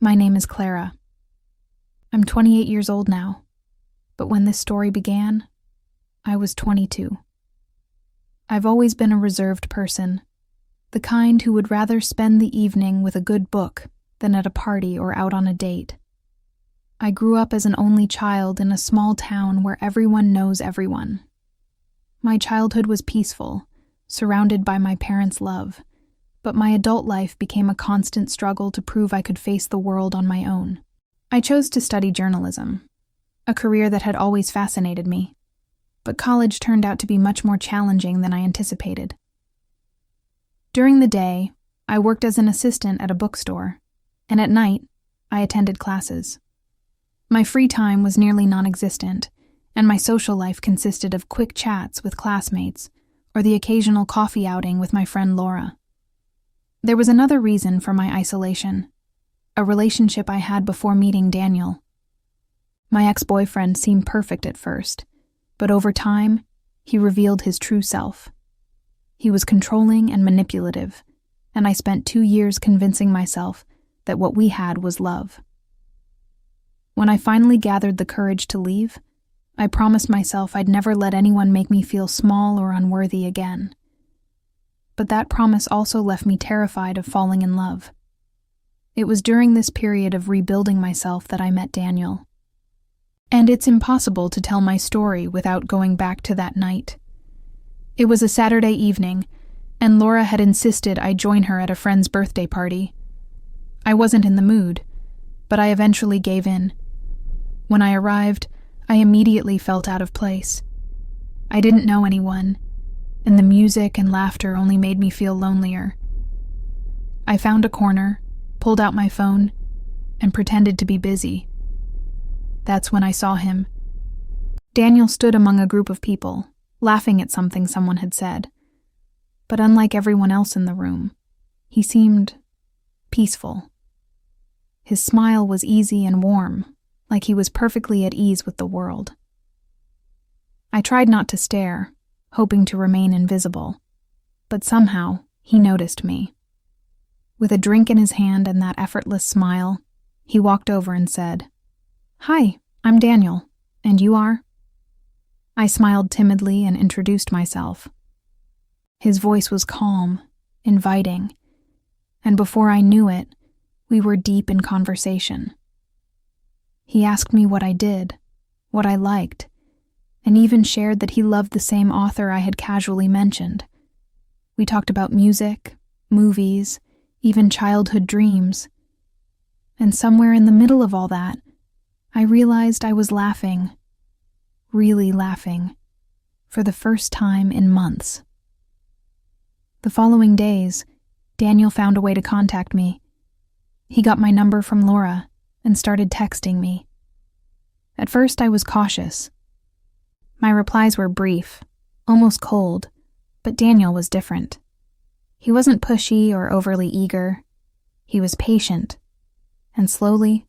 My name is Clara. I'm 28 years old now, but when this story began, I was 22. I've always been a reserved person, the kind who would rather spend the evening with a good book than at a party or out on a date. I grew up as an only child in a small town where everyone knows everyone. My childhood was peaceful, surrounded by my parents' love, but my adult life became a constant struggle to prove I could face the world on my own. I chose to study journalism, a career that had always fascinated me, but college turned out to be much more challenging than I anticipated. During the day, I worked as an assistant at a bookstore, and at night, I attended classes. My free time was nearly non-existent, and my social life consisted of quick chats with classmates or the occasional coffee outing with my friend Laura. There was another reason for my isolation, a relationship I had before meeting Daniel. My ex-boyfriend seemed perfect at first, but over time, he revealed his true self. He was controlling and manipulative, and I spent 2 years convincing myself that what we had was love. When I finally gathered the courage to leave, I promised myself I'd never let anyone make me feel small or unworthy again. But that promise also left me terrified of falling in love. It was during this period of rebuilding myself that I met Daniel. And it's impossible to tell my story without going back to that night. It was a Saturday evening, and Laura had insisted I join her at a friend's birthday party. I wasn't in the mood, but I eventually gave in. When I arrived, I immediately felt out of place. I didn't know anyone, and the music and laughter only made me feel lonelier. I found a corner, pulled out my phone, and pretended to be busy. That's when I saw him. Daniel stood among a group of people, laughing at something someone had said. But unlike everyone else in the room, he seemed peaceful. His smile was easy and warm, like he was perfectly at ease with the world. I tried not to stare, hoping to remain invisible, but somehow he noticed me. With a drink in his hand and that effortless smile, he walked over and said, "Hi, I'm Daniel, and you are?" I smiled timidly and introduced myself. His voice was calm, inviting, and before I knew it, we were deep in conversation. He asked me what I did, what I liked, and even shared that he loved the same author I had casually mentioned. We talked about music, movies, even childhood dreams. And somewhere in the middle of all that, I realized I was laughing, really laughing, for the first time in months. The following days, Daniel found a way to contact me. He got my number from Laura and started texting me. At first, I was cautious. My replies were brief, almost cold, but Daniel was different. He wasn't pushy or overly eager. He was patient, and slowly,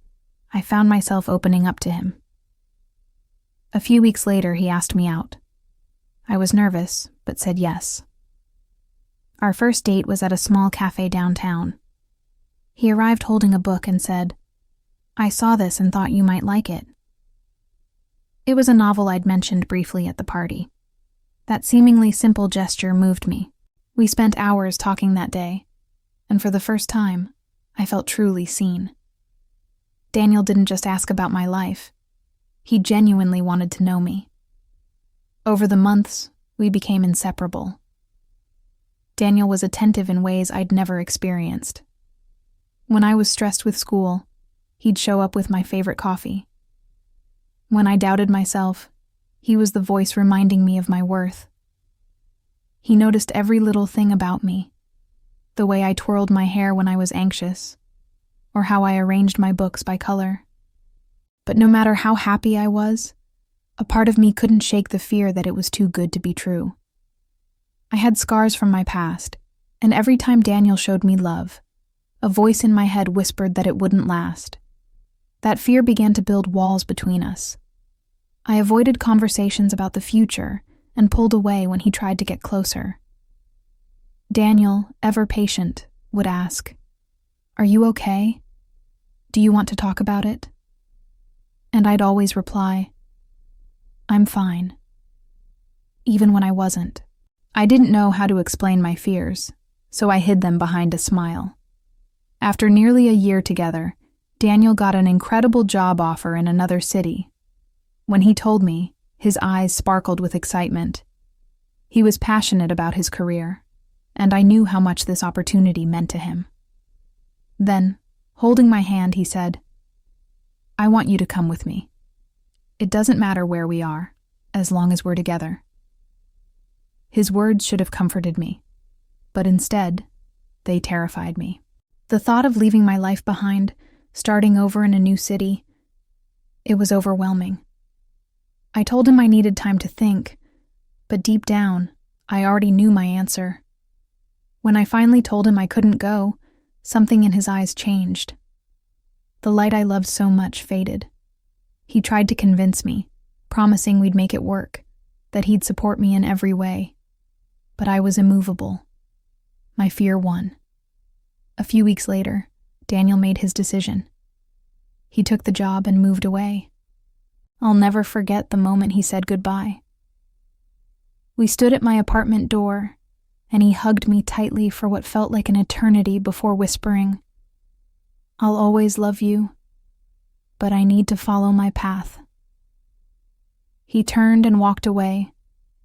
I found myself opening up to him. A few weeks later, he asked me out. I was nervous, but said yes. Our first date was at a small cafe downtown. He arrived holding a book and said, "I saw this and thought you might like it." It was a novel I'd mentioned briefly at the party. That seemingly simple gesture moved me. We spent hours talking that day, and for the first time, I felt truly seen. Daniel didn't just ask about my life. He genuinely wanted to know me. Over the months, we became inseparable. Daniel was attentive in ways I'd never experienced. When I was stressed with school, he'd show up with my favorite coffee. When I doubted myself, he was the voice reminding me of my worth. He noticed every little thing about me, the way I twirled my hair when I was anxious, or how I arranged my books by color. But no matter how happy I was, a part of me couldn't shake the fear that it was too good to be true. I had scars from my past, and every time Daniel showed me love, a voice in my head whispered that it wouldn't last. That fear began to build walls between us. I avoided conversations about the future and pulled away when he tried to get closer. Daniel, ever patient, would ask, "Are you okay?" "Do you want to talk about it?" And I'd always reply, "I'm fine," even when I wasn't. I didn't know how to explain my fears, so I hid them behind a smile. After nearly a year together, Daniel got an incredible job offer in another city. When he told me, his eyes sparkled with excitement. He was passionate about his career, and I knew how much this opportunity meant to him. Then, holding my hand, he said, "I want you to come with me. It doesn't matter where we are, as long as we're together." His words should have comforted me, but instead, they terrified me. The thought of leaving my life behind, starting over in a new city, it was overwhelming. I told him I needed time to think, but deep down, I already knew my answer. When I finally told him I couldn't go, something in his eyes changed. The light I loved so much faded. He tried to convince me, promising we'd make it work, that he'd support me in every way. But I was immovable. My fear won. A few weeks later, Daniel made his decision. He took the job and moved away. I'll never forget the moment he said goodbye. We stood at my apartment door, and he hugged me tightly for what felt like an eternity before whispering, "I'll always love you, but I need to follow my path." He turned and walked away,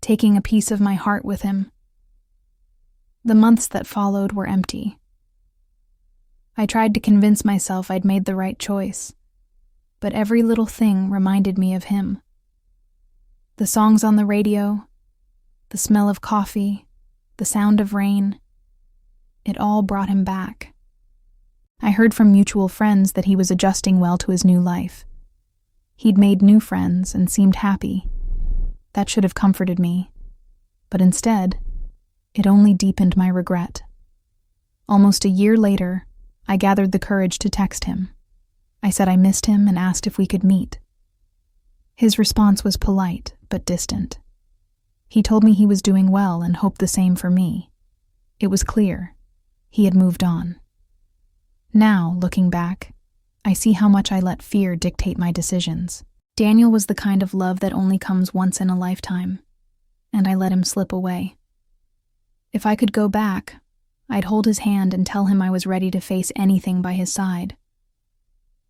taking a piece of my heart with him. The months that followed were empty. I tried to convince myself I'd made the right choice, but every little thing reminded me of him. The songs on the radio, the smell of coffee, the sound of rain, it all brought him back. I heard from mutual friends that he was adjusting well to his new life. He'd made new friends and seemed happy. That should have comforted me, but instead, it only deepened my regret. Almost a year later, I gathered the courage to text him. I said I missed him and asked if we could meet. His response was polite, but distant. He told me he was doing well and hoped the same for me. It was clear. He had moved on. Now, looking back, I see how much I let fear dictate my decisions. Daniel was the kind of love that only comes once in a lifetime, and I let him slip away. If I could go back, I'd hold his hand and tell him I was ready to face anything by his side.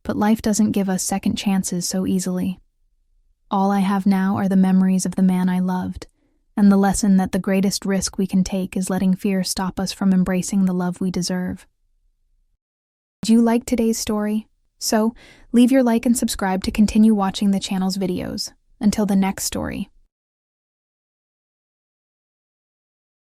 But life doesn't give us second chances so easily. All I have now are the memories of the man I loved, and the lesson that the greatest risk we can take is letting fear stop us from embracing the love we deserve. Did you like today's story? So, leave your like and subscribe to continue watching the channel's videos. Until the next story.